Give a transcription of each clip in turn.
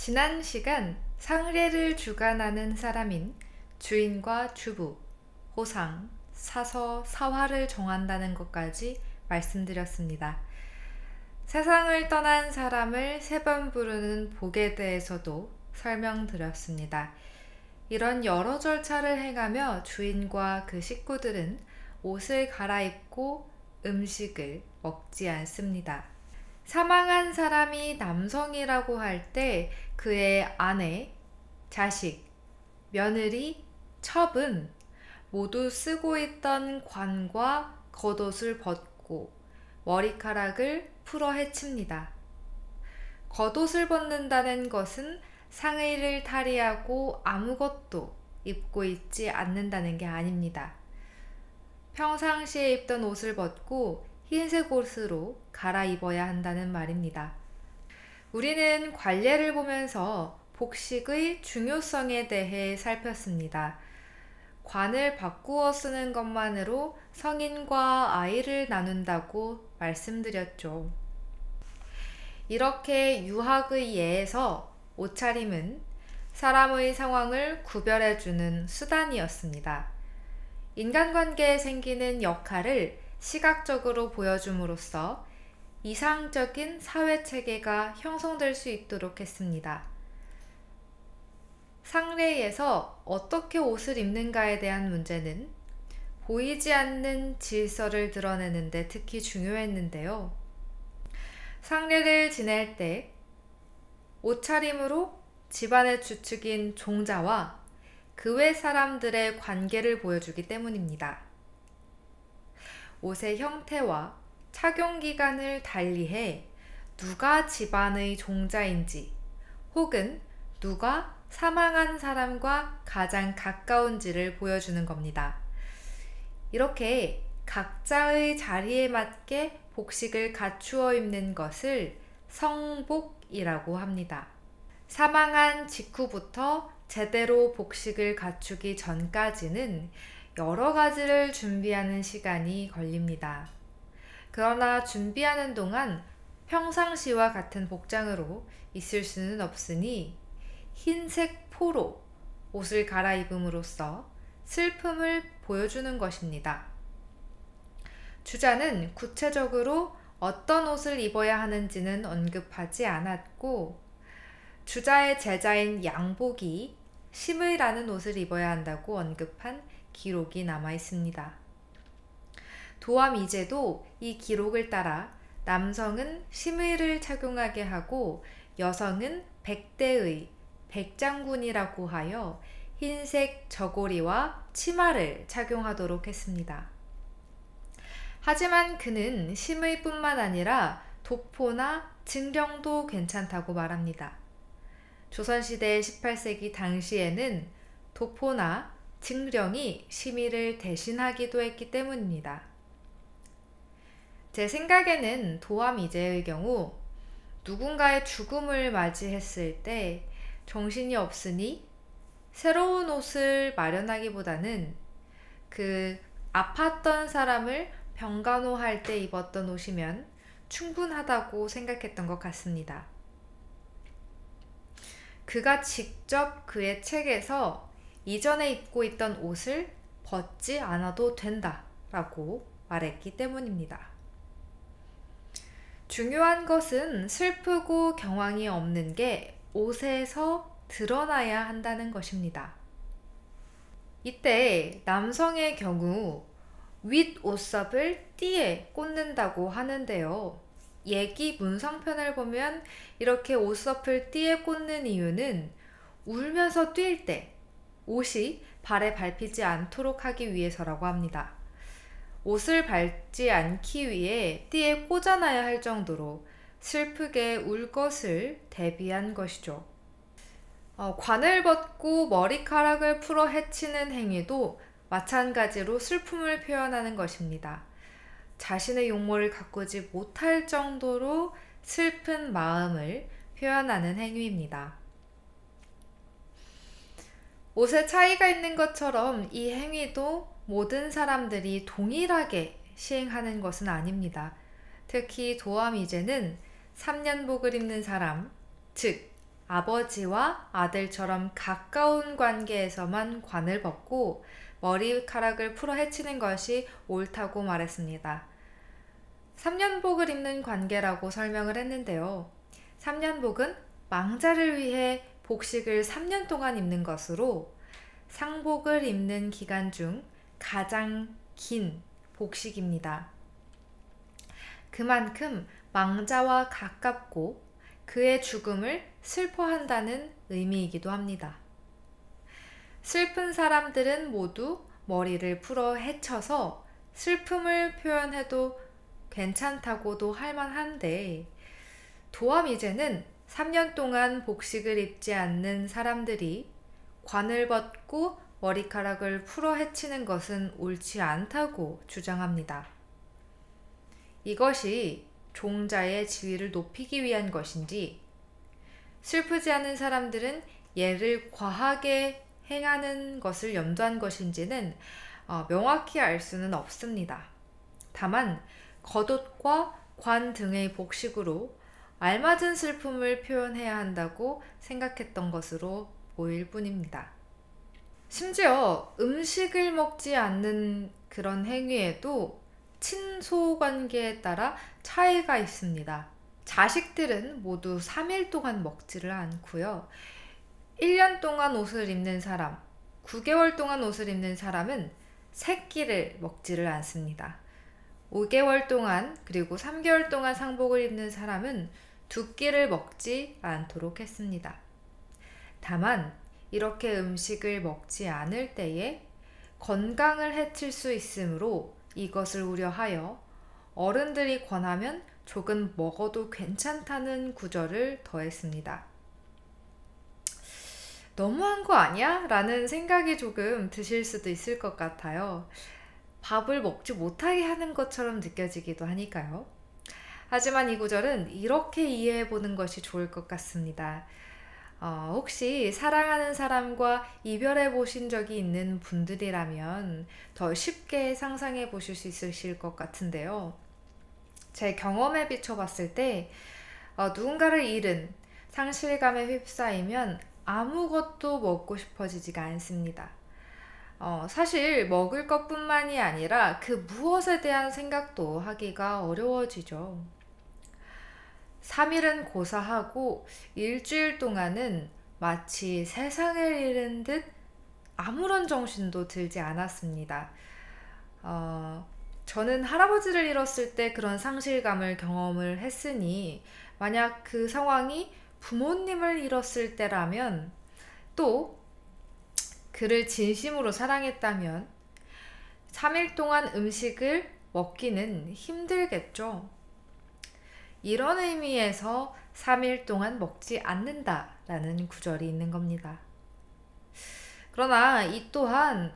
지난 시간 상례를 주관하는 사람인 주인과 주부, 호상, 사서, 사화를 정한다는 것까지 말씀드렸습니다. 세상을 떠난 사람을 세 번 부르는 복에 대해서도 설명드렸습니다. 이런 여러 절차를 행하며 주인과 그 식구들은 옷을 갈아입고 음식을 먹지 않습니다. 사망한 사람이 남성이라고 할 때 그의 아내, 자식, 며느리, 첩은 모두 쓰고 있던 관과 겉옷을 벗고 머리카락을 풀어 헤칩니다. 겉옷을 벗는다는 것은 상의를 탈의하고 아무것도 입고 있지 않는다는 게 아닙니다. 평상시에 입던 옷을 벗고 흰색 옷으로 갈아입어야 한다는 말입니다. 우리는 관례를 보면서 복식의 중요성에 대해 살폈습니다. 관을 바꾸어 쓰는 것만으로 성인과 아이를 나눈다고 말씀드렸죠. 이렇게 유학의 예에서 옷차림은 사람의 상황을 구별해주는 수단이었습니다. 인간관계에 생기는 역할을 시각적으로 보여줌으로써 이상적인 사회체계가 형성될 수 있도록 했습니다. 상례에서 어떻게 옷을 입는가에 대한 문제는 보이지 않는 질서를 드러내는 데 특히 중요했는데요. 상례를 지낼 때 옷차림으로 집안의 주축인 종자와 그 외 사람들의 관계를 보여주기 때문입니다. 옷의 형태와 착용 기간을 달리해 누가 집안의 종자인지 혹은 누가 사망한 사람과 가장 가까운지를 보여주는 겁니다. 이렇게 각자의 자리에 맞게 복식을 갖추어 입는 것을 성복이라고 합니다. 사망한 직후부터 제대로 복식을 갖추기 전까지는 여러 가지를 준비하는 시간이 걸립니다. 그러나 준비하는 동안 평상시와 같은 복장으로 있을 수는 없으니 흰색 포로 옷을 갈아입음으로써 슬픔을 보여주는 것입니다. 주자는 구체적으로 어떤 옷을 입어야 하는지는 언급하지 않았고 주자의 제자인 양복이 심의라는 옷을 입어야 한다고 언급한 기록이 남아 있습니다. 도암이제도 이 기록을 따라 남성은 심의를 착용하게 하고 여성은 백대의 백장군이라고 하여 흰색 저고리와 치마를 착용하도록 했습니다. 하지만 그는 심의뿐만 아니라 도포나 증령도 괜찮다고 말합니다. 조선시대 18세기 당시에는 도포나 증령이 심의를 대신하기도 했기 때문입니다. 제 생각에는 도암이제의 경우 누군가의 죽음을 맞이했을 때 정신이 없으니 새로운 옷을 마련하기보다는 그 아팠던 사람을 병간호할 때 입었던 옷이면 충분하다고 생각했던 것 같습니다. 그가 직접 그의 책에서 이전에 입고 있던 옷을 벗지 않아도 된다 라고 말했기 때문입니다. 중요한 것은 슬프고 경황이 없는 게 옷에서 드러나야 한다는 것입니다. 이때 남성의 경우 윗 옷섭을 띠에 꽂는다고 하는데요. 예기 문성편을 보면 이렇게 옷섭을 띠에 꽂는 이유는 울면서 뛸 때 옷이 발에 밟히지 않도록 하기 위해서라고 합니다. 옷을 밟지 않기 위해 띠에 꽂아놔야 할 정도로 슬프게 울 것을 대비한 것이죠. 관을 벗고 머리카락을 풀어 헤치는 행위도 마찬가지로 슬픔을 표현하는 것입니다. 자신의 용모를 가꾸지 못할 정도로 슬픈 마음을 표현하는 행위입니다. 옷에 차이가 있는 것처럼 이 행위도 모든 사람들이 동일하게 시행하는 것은 아닙니다. 특히 도암이제는 3년복을 입는 사람, 즉 아버지와 아들처럼 가까운 관계에서만 관을 벗고 머리카락을 풀어 헤치는 것이 옳다고 말했습니다. 3년복을 입는 관계라고 설명을 했는데요. 3년복은 망자를 위해 복식을 3년 동안 입는 것으로 상복을 입는 기간 중 가장 긴 복식입니다. 그만큼 망자와 가깝고 그의 죽음을 슬퍼한다는 의미이기도 합니다. 슬픈 사람들은 모두 머리를 풀어 헤쳐서 슬픔을 표현해도 괜찮다고도 할 만한데, 도화미제는 3년 동안 복식을 입지 않는 사람들이 관을 벗고 머리카락을 풀어 헤치는 것은 옳지 않다고 주장합니다. 이것이 종자의 지위를 높이기 위한 것인지, 슬프지 않은 사람들은 예를 과하게 행하는 것을 염두한 것인지는 명확히 알 수는 없습니다. 다만 겉옷과 관 등의 복식으로 알맞은 슬픔을 표현해야 한다고 생각했던 것으로 보일 뿐입니다. 심지어 음식을 먹지 않는 그런 행위에도 친소 관계에 따라 차이가 있습니다. 자식들은 모두 3일 동안 먹지를 않고요. 1년 동안 옷을 입는 사람, 9개월 동안 옷을 입는 사람은 3끼를 먹지를 않습니다. 5개월 동안 그리고 3개월 동안 상복을 입는 사람은 2끼를 먹지 않도록 했습니다. 다만 이렇게 음식을 먹지 않을 때에 건강을 해칠 수 있으므로 이것을 우려하여 어른들이 권하면 조금 먹어도 괜찮다는 구절을 더했습니다. 너무한 거 아니야? 라는 생각이 조금 드실 수도 있을 것 같아요. 밥을 먹지 못하게 하는 것처럼 느껴지기도 하니까요. 하지만 이 구절은 이렇게 이해해 보는 것이 좋을 것 같습니다. 혹시 사랑하는 사람과 이별해 보신 적이 있는 분들이라면 더 쉽게 상상해 보실 수 있으실 것 같은데요. 제 경험에 비춰봤을 때 누군가를 잃은 상실감에 휩싸이면 아무것도 먹고 싶어지지가 않습니다. 사실 먹을 것뿐만이 아니라 그 무엇에 대한 생각도 하기가 어려워지죠. 3일은 고사하고 일주일 동안은 마치 세상을 잃은 듯 아무런 정신도 들지 않았습니다. 저는 할아버지를 잃었을 때 그런 상실감을 경험을 했으니, 만약 그 상황이 부모님을 잃었을 때라면, 또 그를 진심으로 사랑했다면 3일 동안 음식을 먹기는 힘들겠죠. 이런 의미에서 3일 동안 먹지 않는다 라는 구절이 있는 겁니다. 그러나 이 또한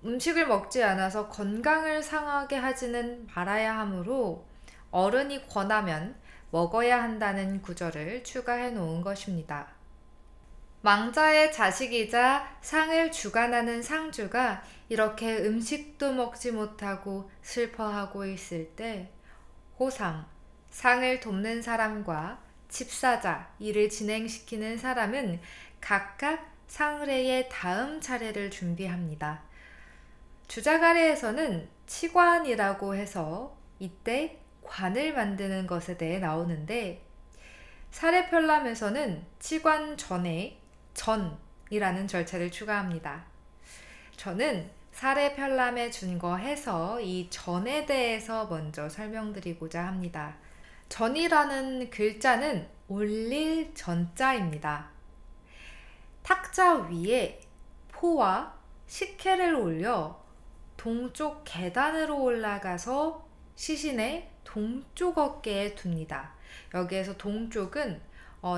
음식을 먹지 않아서 건강을 상하게 하지는 말아야 하므로 어른이 권하면 먹어야 한다는 구절을 추가해 놓은 것입니다. 망자의 자식이자 상을 주관하는 상주가 이렇게 음식도 먹지 못하고 슬퍼하고 있을 때 호상, 상을 돕는 사람과 집사자, 일을 진행시키는 사람은 각각 상례의 다음 차례를 준비합니다. 주자가래에서는 치관이라고 해서 이때 관을 만드는 것에 대해 나오는데, 사례편람에서는 치관 전에 전이라는 절차를 추가합니다. 저는 사례편람에 준거해서 이 전에 대해서 먼저 설명드리고자 합니다. 전이라는 글자는 올릴 전자입니다. 탁자 위에 포와 식혜를 올려 동쪽 계단으로 올라가서 시신의 동쪽 어깨에 둡니다. 여기에서 동쪽은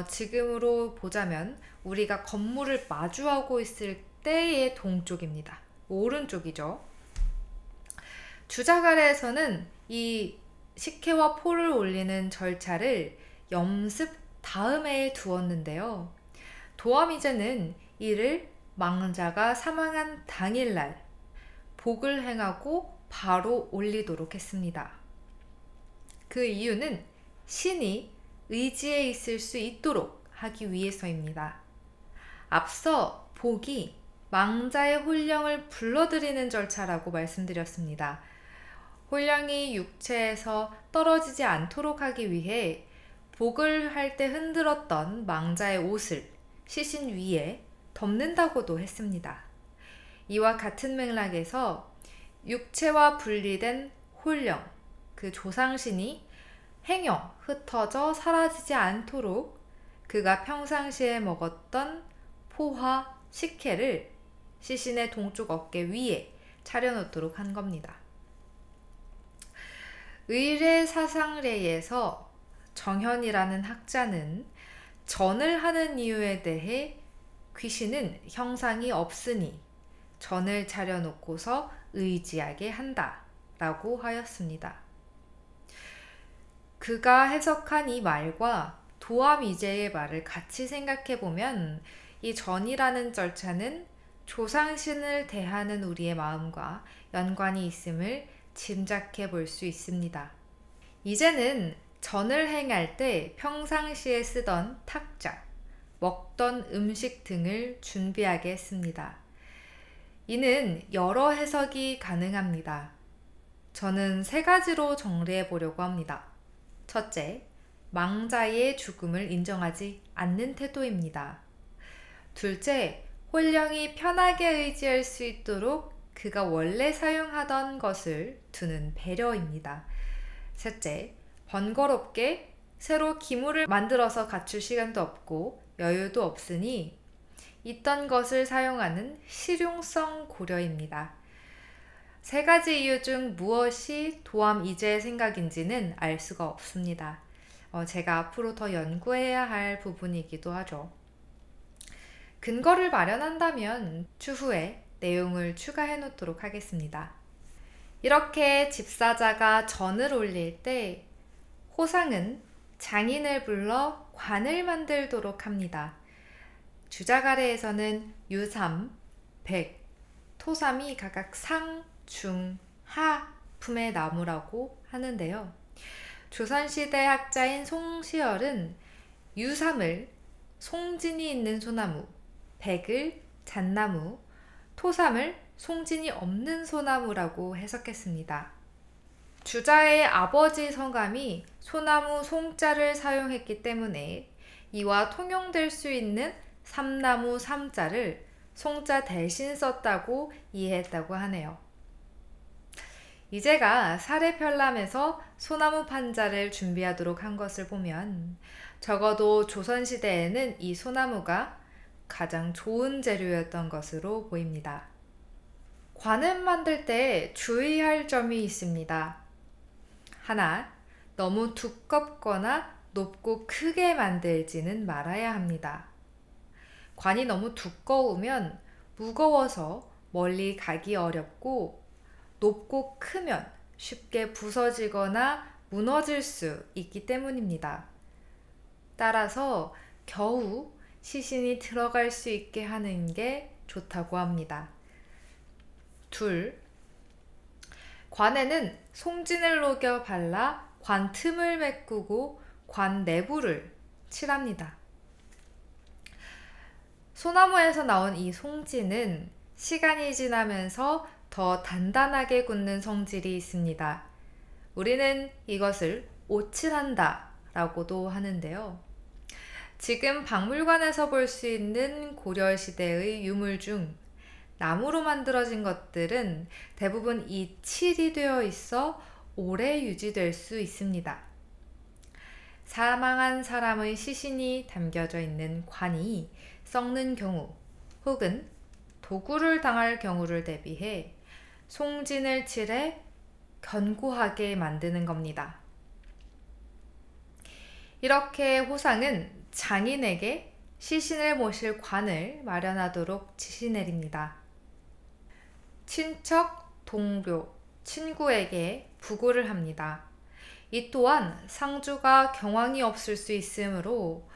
지금으로 보자면 우리가 건물을 마주하고 있을 때의 동쪽입니다. 오른쪽이죠. 주자가래에서는 이 식혜와 포를 올리는 절차를 염습 다음에 두었는데요. 도화미제는 이를 망자가 사망한 당일날 복을 행하고 바로 올리도록 했습니다. 그 이유는 신이 의지에 있을 수 있도록 하기 위해서입니다. 앞서 복이 망자의 혼령을 불러들이는 절차라고 말씀드렸습니다. 혼령이 육체에서 떨어지지 않도록 하기 위해 복을 할 때 흔들었던 망자의 옷을 시신 위에 덮는다고도 했습니다. 이와 같은 맥락에서 육체와 분리된 혼령, 그 조상신이 행여 흩어져 사라지지 않도록 그가 평상시에 먹었던 포화, 식혜를 시신의 동쪽 어깨 위에 차려놓도록 한 겁니다. 의례사상례에서 정현이라는 학자는 전을 하는 이유에 대해 귀신은 형상이 없으니 전을 차려놓고서 의지하게 한다 라고 하였습니다. 그가 해석한 이 말과 도암이제의 말을 같이 생각해보면 이 전이라는 절차는 조상신을 대하는 우리의 마음과 연관이 있음을 짐작해 볼 수 있습니다. 이제는 전을 행할 때 평상시에 쓰던 탁자, 먹던 음식 등을 준비하게 했습니다. 이는 여러 해석이 가능합니다. 저는 3가지로 정리해 보려고 합니다. 첫째, 망자의 죽음을 인정하지 않는 태도입니다. 둘째, 혼령이 편하게 의지할 수 있도록 그가 원래 사용하던 것을 두는 배려입니다. 셋째, 번거롭게 새로 기물을 만들어서 갖출 시간도 없고 여유도 없으니 있던 것을 사용하는 실용성 고려입니다. 3가지 이유 중 무엇이 도암이제의 생각인지는 알 수가 없습니다. 제가 앞으로 더 연구해야 할 부분이기도 하죠. 근거를 마련한다면 추후에 내용을 추가해 놓도록 하겠습니다. 이렇게 집사자가 전을 올릴 때 호상은 장인을 불러 관을 만들도록 합니다. 주자가래에서는 유삼, 백, 토삼이 각각 상, 중, 하 품의 나무라고 하는데요. 조선시대 학자인 송시열은 유삼을 송진이 있는 소나무, 백을 잣나무, 토삼을 송진이 없는 소나무라고 해석했습니다. 주자의 아버지 성감이 소나무 송자를 사용했기 때문에 이와 통용될 수 있는 삼나무 삼자를 송자 대신 썼다고 이해했다고 하네요. 이제가 사례편람에서 소나무 판자를 준비하도록 한 것을 보면 적어도 조선시대에는 이 소나무가 가장 좋은 재료였던 것으로 보입니다. 관을 만들 때 주의할 점이 있습니다. 하나, 너무 두껍거나 높고 크게 만들지는 말아야 합니다. 관이 너무 두꺼우면 무거워서 멀리 가기 어렵고 높고 크면 쉽게 부서지거나 무너질 수 있기 때문입니다. 따라서 겨우 시신이 들어갈 수 있게 하는 게 좋다고 합니다. 둘, 관에는 송진을 녹여 발라 관 틈을 메꾸고 관 내부를 칠합니다. 소나무에서 나온 이 송진은 시간이 지나면서 더 단단하게 굳는 성질이 있습니다. 우리는 이것을 오칠한다 라고도 하는데요. 지금 박물관에서 볼 수 있는 고려시대의 유물 중 나무로 만들어진 것들은 대부분 이 칠이 되어 있어 오래 유지될 수 있습니다. 사망한 사람의 시신이 담겨져 있는 관이 썩는 경우 혹은 도구를 당할 경우를 대비해 송진을 칠해 견고하게 만드는 겁니다. 이렇게 호상은 장인에게 시신을 모실 관을 마련하도록 지시 내립니다. 친척, 동료, 친구에게 부고를 합니다. 이 또한 상주가 경황이 없을 수 있으므로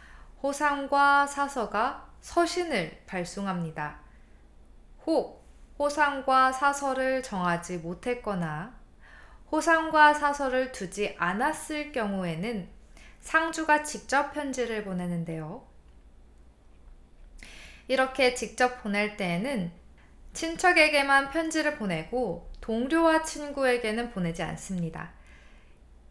호상과 사서가 서신을 발송합니다. 혹 호상과 사서를 정하지 못했거나 호상과 사서를 두지 않았을 경우에는 상주가 직접 편지를 보내는데요. 이렇게 직접 보낼 때에는 친척에게만 편지를 보내고 동료와 친구에게는 보내지 않습니다.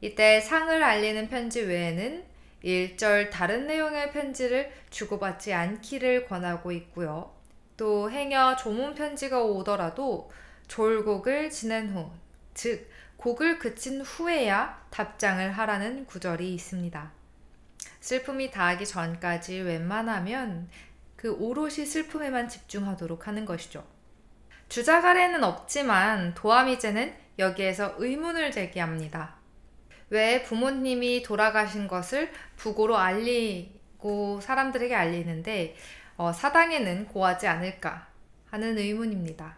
이때 상을 알리는 편지 외에는 일절 다른 내용의 편지를 주고받지 않기를 권하고 있고요. 또 행여 조문 편지가 오더라도 졸곡을 지낸 후, 즉 곡을 그친 후에야 답장을 하라는 구절이 있습니다. 슬픔이 닿기 전까지 웬만하면 그 오롯이 슬픔에만 집중하도록 하는 것이죠. 주작 아래는 없지만 도하미제는 여기에서 의문을 제기합니다. 왜 부모님이 돌아가신 것을 부고로 알리고 사람들에게 알리는데 사당에는 고하지 않을까 하는 의문입니다.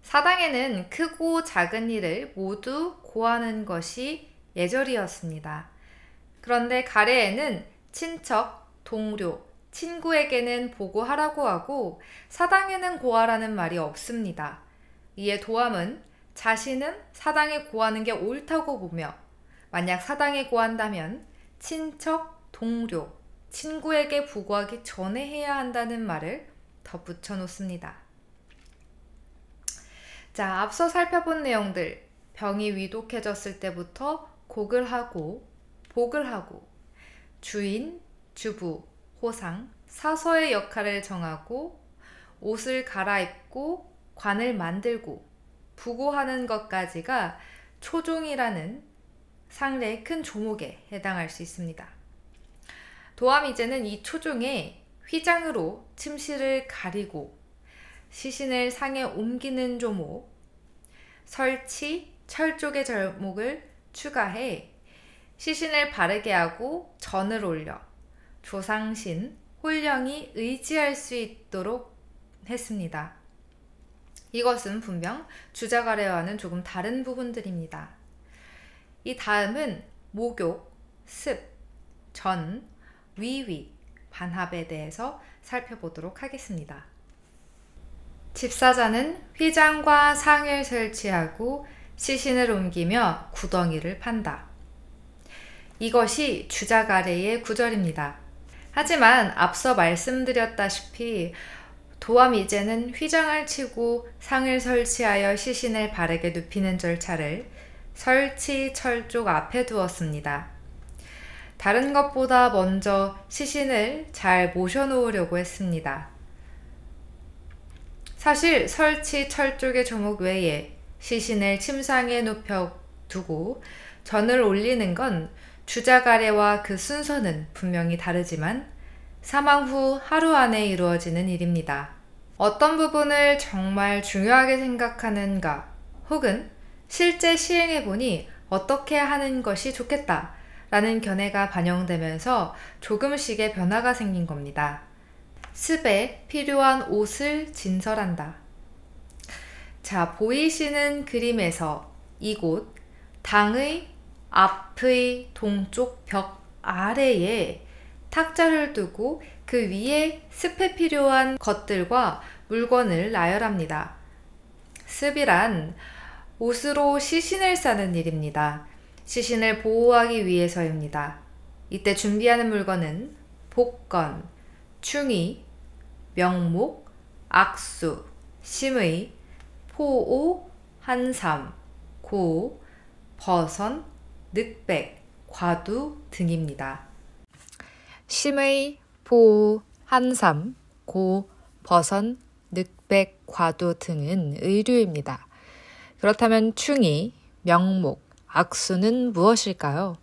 사당에는 크고 작은 일을 모두 고하는 것이 예절이었습니다. 그런데 가래에는 친척, 동료, 친구에게는 보고하라고 하고 사당에는 고하라는 말이 없습니다. 이에 도함은 자신은 사당에 고하는 게 옳다고 보며 만약 사당에 고한다면 친척, 동료, 친구에게 보고하기 전에 해야 한다는 말을 덧붙여 놓습니다. 자, 앞서 살펴본 내용들, 병이 위독해졌을 때부터 곡을 하고 복을 하고 주인, 주부, 호상, 사서의 역할을 정하고 옷을 갈아입고 관을 만들고 부고하는 것까지가 초종이라는 상례의 큰 조목에 해당할 수 있습니다. 도하미제는 이 초종에 휘장으로 침실을 가리고 시신을 상에 옮기는 조목, 설치, 철족의 절목을 추가해 시신을 바르게 하고 전을 올려 조상신, 홀령이 의지할 수 있도록 했습니다. 이것은 분명 주작아래와는 조금 다른 부분들입니다. 이 다음은 목욕, 습, 전, 위위, 반합에 대해서 살펴보도록 하겠습니다. 집사자는 휘장과 상을 설치하고 시신을 옮기며 구덩이를 판다. 이것이 주작아래의 구절입니다. 하지만 앞서 말씀드렸다시피 도하미제는 휘장을 치고 상을 설치하여 시신을 바르게 눕히는 절차를 설치 철족 앞에 두었습니다. 다른 것보다 먼저 시신을 잘 모셔놓으려고 했습니다. 사실 설치 철족의 조목 외에 시신을 침상에 눕혀 두고 전을 올리는 건 주작아래와 그 순서는 분명히 다르지만 사망 후 하루 안에 이루어지는 일입니다. 어떤 부분을 정말 중요하게 생각하는가 혹은 실제 시행해보니 어떻게 하는 것이 좋겠다 라는 견해가 반영되면서 조금씩의 변화가 생긴 겁니다. 습에 필요한 옷을 진설한다. 자, 보이시는 그림에서 이곳 당의 앞의 동쪽 벽 아래에 탁자를 두고 그 위에 습에 필요한 것들과 물건을 나열합니다. 습이란 옷으로 시신을 싸는 일입니다. 시신을 보호하기 위해서입니다. 이때 준비하는 물건은 복건, 충의, 명목, 악수, 심의, 포오, 한삼, 고, 버선, 늑백, 과두 등입니다. 심의, 포오, 한삼, 고, 버선, 늑백, 과두 등은 의류입니다. 그렇다면 충의, 명목, 악수는 무엇일까요?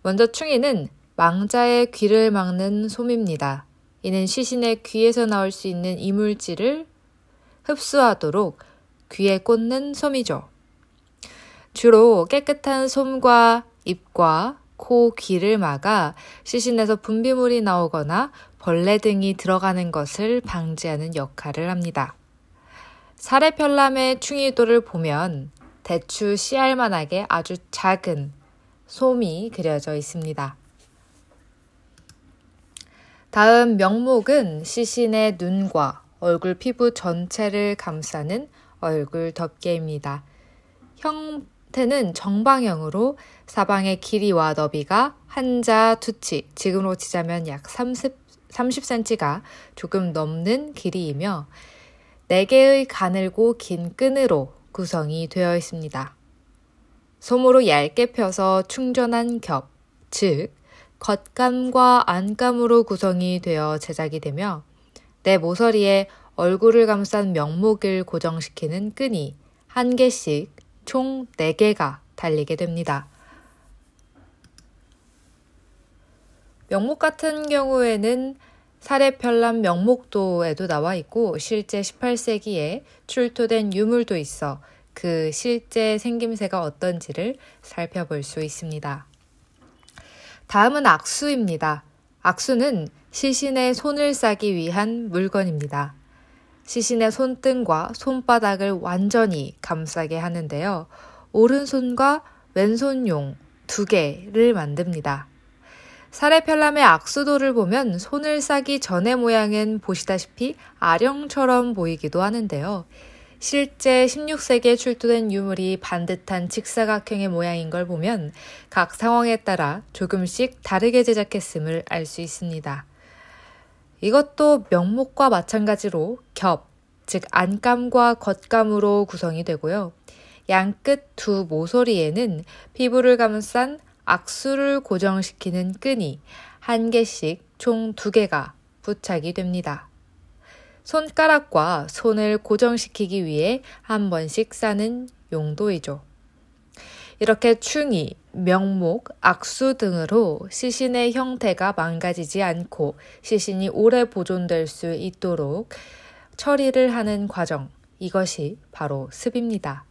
먼저 충의는 망자의 귀를 막는 솜입니다. 이는 시신의 귀에서 나올 수 있는 이물질을 흡수하도록 귀에 꽂는 솜이죠. 주로 깨끗한 솜과 입과 코, 귀를 막아 시신에서 분비물이 나오거나 벌레 등이 들어가는 것을 방지하는 역할을 합니다. 사례편람의 충의도를 보면 대추 씨알 만하게 아주 작은 솜이 그려져 있습니다. 다음 명목은 시신의 눈과 얼굴 피부 전체를 감싸는 얼굴 덮개입니다. 형태는 정방형으로 사방의 길이와 너비가 한자 투치, 지금으로 치자면 약 30cm가 조금 넘는 길이이며 4개의 가늘고 긴 끈으로 구성이 되어 있습니다. 솜으로 얇게 펴서 충전한 겹, 즉 겉감과 안감으로 구성이 되어 제작이 되며 내 모서리에 얼굴을 감싼 명목을 고정시키는 끈이 1개씩 총 4개가 달리게 됩니다. 명목 같은 경우에는 사례편람 명목도에도 나와 있고 실제 18세기에 출토된 유물도 있어 그 실제 생김새가 어떤지를 살펴볼 수 있습니다. 다음은 악수입니다. 악수는 시신의 손을 싸기 위한 물건입니다. 시신의 손등과 손바닥을 완전히 감싸게 하는데요. 오른손과 왼손용 2개를 만듭니다. 사례편람의 악수도를 보면 손을 싸기 전의 모양은 보시다시피 아령처럼 보이기도 하는데요. 실제 16세기에 출토된 유물이 반듯한 직사각형의 모양인 걸 보면 각 상황에 따라 조금씩 다르게 제작했음을 알 수 있습니다. 이것도 명목과 마찬가지로 겹, 즉 안감과 겉감으로 구성이 되고요. 양끝 두 모서리에는 피부를 감싼 악수를 고정시키는 끈이 1개씩 총 2개가 부착이 됩니다. 손가락과 손을 고정시키기 위해 한 번씩 싸는 용도이죠. 이렇게 충이, 명목, 악수 등으로 시신의 형태가 망가지지 않고 시신이 오래 보존될 수 있도록 처리를 하는 과정, 이것이 바로 습입니다.